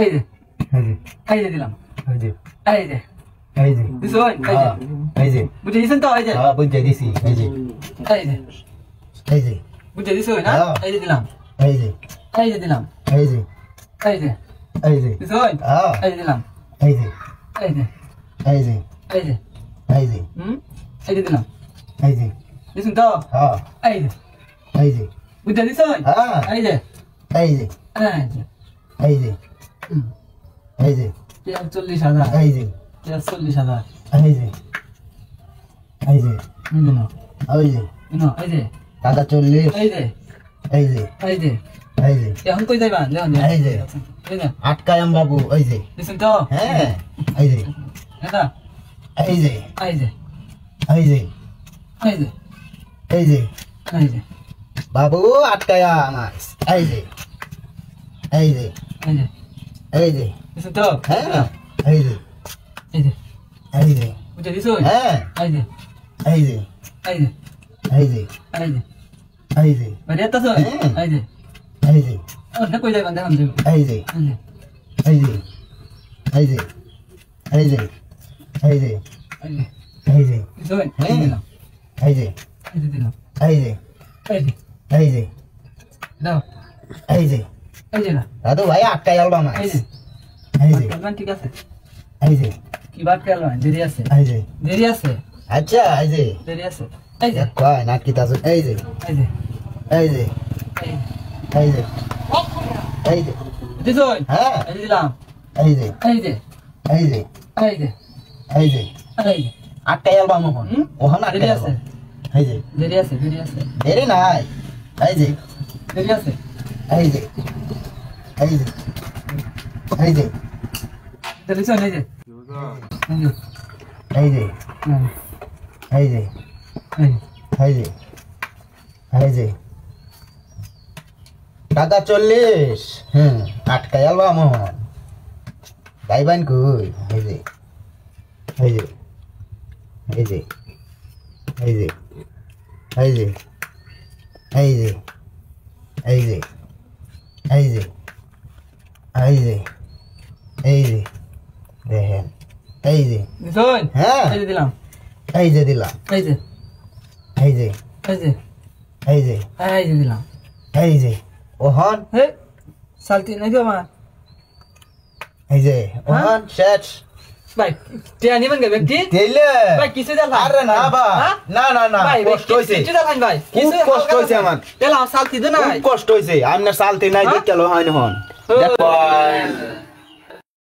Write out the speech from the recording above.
এই যে এই যে এই যে দিলাম এই যে এই যে এই যে দিছো এই যে এই যে বুঝে দিছেন তো এই যে হ্যাঁ বুঝে দিছি এই যে এই যে এই যে বুঝে দিছো না এই যে দিলাম এই যে এই যে দিলাম এই যে এই যে এই যে দিছো হ্যাঁ এই যে দিলাম এই যে এই যে এই যে এই যে এই যে এই যে দিলাম এই যে দিছেন তো হ্যাঁ এই যে এই যে বুঝে দিছো হ্যাঁ এই যে এই যে এই যে এই যে এই যে 40,000 এই যে 40,000 এই যে এই যে না এই যে না এই যে টাকা 40 এই যে এই যে এই যে এই যে এখন কই যাইবা লেন এই যে এই যে আটকায়াম বাবু এই যে দিছেন তো হ্যাঁ এই যে এটা এই যে এই যে এই যে এই যে এই যে এই যে বাবু আটকায়া আমার এই যে এই যে এই যে এই যে দিছেন তো হ্যাঁ এই যে এই যে এই যে বুঝে দিছো হ্যাঁ এই যে এই যে এই যে এই যে এই যে এই যে বাইরে তো এই যে এই যে ওটা কই যাইবা দেখাম দেব এই যে এই যে এই যে এই যে এই যে এই যে এই যে এই যে দিছো এই দিলাম এই যে এই যে দিলাম এই যে এই যে এই যে দাও এই যে এই যে না দাদু ভাই আটকায় আলবা মাছ এই যে এই যে কালবান ঠিক আছে এই যে কি বাদ কালবান দেরি আছে এই যে দেরি আছে আচ্ছা এই যে দেরি আছে এই যে কয় না কি তাস এই যে এই যে এই যে এই যে এই যে দিছো হ্যাঁ এই যে দিলাম এই যে এই যে এই যে এই যে এই যে এই যে আটকায় আলবা মোহন ওহন দেরি আটকায় আছে এই যে দেরি আছে দেরি আছে দেরি নাই এই যে দেরি আছে এই যে এই যে এই যে দেরি আছে এই যে এই যে এই যে এই যে এই যে টাকা 40 আটকায় আলবা মোহন গাইবান কই এই যে এই যে এই যে এই যে এই যে এই যে এই যে এই যে এই যে এই যে দেখেন এই যে দিছো হ্যাঁ এই যে দিলাম এই যে দিলাম এই যে এই যে এই যে এই যে এই যে দিলাম এই যে ওহন হে সালতি নাই গো মা এই যে ওহন শেষ ভাই তে নিবেন গে ব্যক্তি দিলে ভাই কিছু দেখান আরে না বা না না না কষ্ট হইছে কিছু দেখান ভাই খুব কষ্ট হইছে আমার তেলা সালতি দে না খুব কষ্ট হইছে আমনে সালতি নাই দেখলো হয়নি হন দেখো